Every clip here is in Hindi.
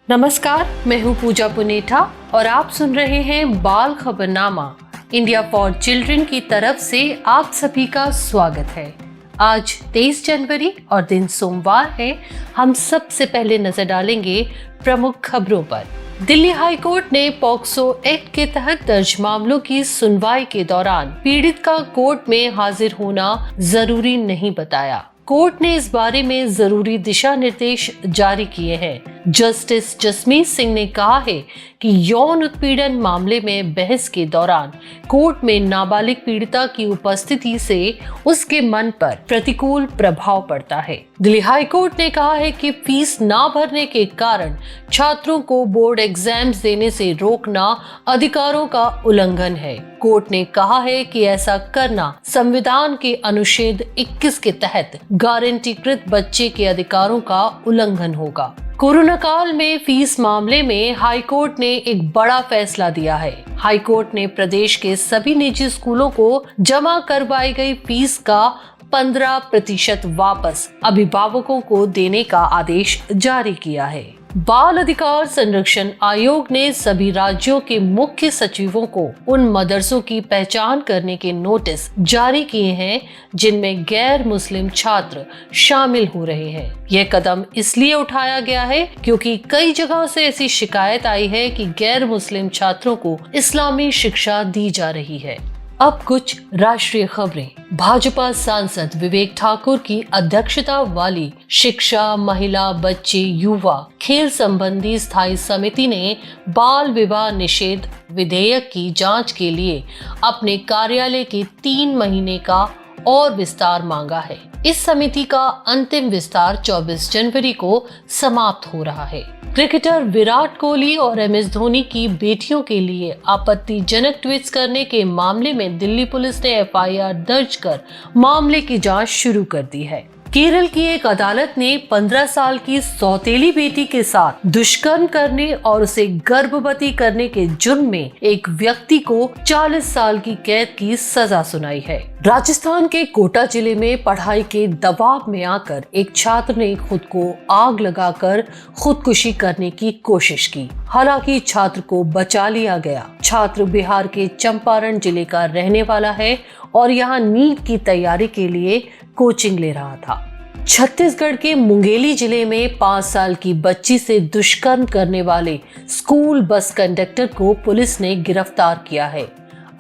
नमस्कार, मैं हूँ पूजा पुनेठा और आप सुन रहे हैं बाल खबरनामा इंडिया फॉर चिल्ड्रन की तरफ से आप सभी का स्वागत है। आज 23 जनवरी और दिन सोमवार है। हम सबसे पहले नजर डालेंगे प्रमुख खबरों पर। दिल्ली हाई कोर्ट ने पॉक्सो एक्ट के तहत दर्ज मामलों की सुनवाई के दौरान पीड़ित का कोर्ट में हाजिर होना जरूरी नहीं बताया। कोर्ट ने इस बारे में जरूरी दिशा निर्देश जारी किए हैं। जस्टिस जसमीत सिंह ने कहा है कि यौन उत्पीड़न मामले में बहस के दौरान कोर्ट में नाबालिग पीड़िता की उपस्थिति से उसके मन पर प्रतिकूल प्रभाव पड़ता है। दिल्ली हाई कोर्ट ने कहा है कि फीस ना भरने के कारण छात्रों को बोर्ड एग्जाम्स देने से रोकना अधिकारों का उल्लंघन है। कोर्ट ने कहा है कि ऐसा करना संविधान के अनुच्छेद 21 के तहत गारंटीकृत बच्चे के अधिकारों का उल्लंघन होगा। कोरोना काल में फीस मामले में हाई कोर्ट ने एक बड़ा फैसला दिया है। हाई कोर्ट ने प्रदेश के सभी निजी स्कूलों को जमा करवाई गई फीस का 15% वापस अभिभावकों को देने का आदेश जारी किया है। बाल अधिकार संरक्षण आयोग ने सभी राज्यों के मुख्य सचिवों को उन मदरसों की पहचान करने के नोटिस जारी किए हैं जिनमें गैर मुस्लिम छात्र शामिल हो रहे हैं। यह कदम इसलिए उठाया गया है क्योंकि कई जगह से ऐसी शिकायत आई है कि गैर मुस्लिम छात्रों को इस्लामी शिक्षा दी जा रही है। अब कुछ राष्ट्रीय खबरें। भाजपा सांसद विवेक ठाकुर की अध्यक्षता वाली शिक्षा, महिला, बच्चे, युवा, खेल संबंधी स्थायी समिति ने बाल विवाह निषेध विधेयक की जांच के लिए अपने कार्यालय के 3 महीने का और विस्तार मांगा है। इस समिति का अंतिम विस्तार 24 जनवरी को समाप्त हो रहा है। क्रिकेटर विराट कोहली और MS धोनी की बेटियों के लिए आपत्तिजनक ट्वीट्स करने के मामले में दिल्ली पुलिस ने FIR दर्ज कर मामले की जांच शुरू कर दी है। केरल की एक अदालत ने 15 साल की सौतेली बेटी के साथ दुष्कर्म करने और उसे गर्भवती करने के जुर्म में एक व्यक्ति को 40 साल की कैद की सजा सुनाई है। राजस्थान के कोटा जिले में पढ़ाई के दबाव में आकर एक छात्र ने खुद को आग लगाकर खुदकुशी करने की कोशिश की। हालांकि छात्र को बचा लिया गया। छात्र बिहार के चंपारण जिले का रहने वाला है और यहाँ नीट की तैयारी के लिए कोचिंग ले रहा था। छत्तीसगढ़ के मुंगेली जिले में 5 साल की बच्ची से दुष्कर्म करने वाले स्कूल बस कंडक्टर को पुलिस ने गिरफ्तार किया है।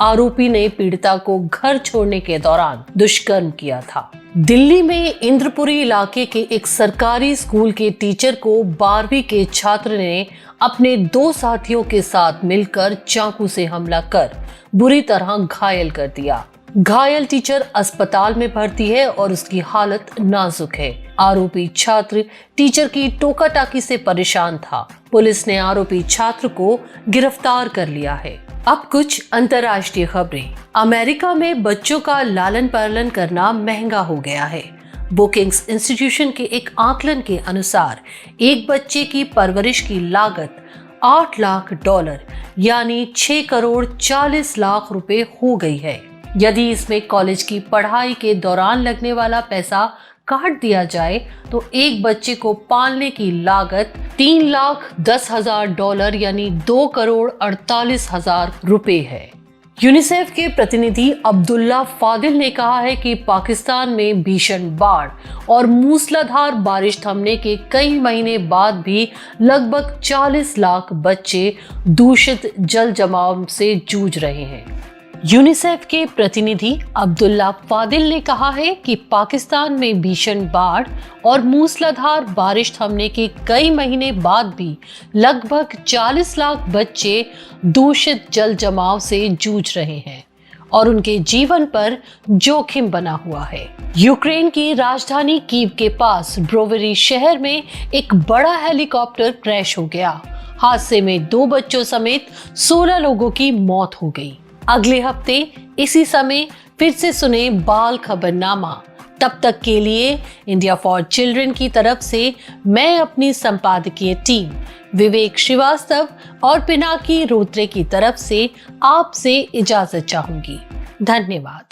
आरोपी ने पीड़िता को घर छोड़ने के दौरान दुष्कर्म किया था। दिल्ली में इंद्रपुरी इलाके के एक सरकारी स्कूल के टीचर को 12वीं के छात्र ने अपने 2 साथियों के साथ मिलकर चाकू से हमला कर बुरी तरह घायल कर दिया। घायल टीचर अस्पताल में भर्ती है और उसकी हालत नाजुक है। आरोपी छात्र टीचर की टोका-टाकी से परेशान था। पुलिस ने आरोपी छात्र को गिरफ्तार कर लिया है। अब कुछ अंतर्राष्ट्रीय खबरें। अमेरिका में बच्चों का लालन पालन करना महंगा हो गया है। बुकिंग्स इंस्टीट्यूशन के एक आकलन के अनुसार एक बच्चे की परवरिश की लागत $8 लाख यानी 6 करोड़ 40 लाख रुपए हो गई है। यदि इसमें कॉलेज की पढ़ाई के दौरान लगने वाला पैसा काट दिया जाए तो एक बच्चे को पालने की लागत $3,10,000 यानी 2 करोड़ 48 हजार रुपए है। यूनिसेफ के प्रतिनिधि अब्दुल्ला फादिल ने कहा है कि पाकिस्तान में भीषण बाढ़ और मूसलाधार बारिश थमने के कई महीने बाद भी लगभग 40 लाख बच्चे दूषित जल जमाव से जूझ रहे हैं। यूनिसेफ के प्रतिनिधि अब्दुल्ला फादिल ने कहा है कि पाकिस्तान में भीषण बाढ़ और मूसलाधार बारिश थमने के कई महीने बाद भी लगभग 40 लाख बच्चे दूषित जल जमाव से जूझ रहे हैं और उनके जीवन पर जोखिम बना हुआ है। यूक्रेन की राजधानी कीव के पास ब्रोवेरी शहर में एक बड़ा हेलीकॉप्टर क्रैश हो गया। हादसे में 2 बच्चों समेत 16 लोगों की मौत हो गई। अगले हफ्ते इसी समय फिर से सुने बाल खबरनामा। तब तक के लिए इंडिया फॉर चिल्ड्रन की तरफ से मैं अपनी संपादकीय टीम विवेक श्रीवास्तव और पिनाकी रोत्रे की तरफ से आपसे इजाजत चाहूंगी। धन्यवाद।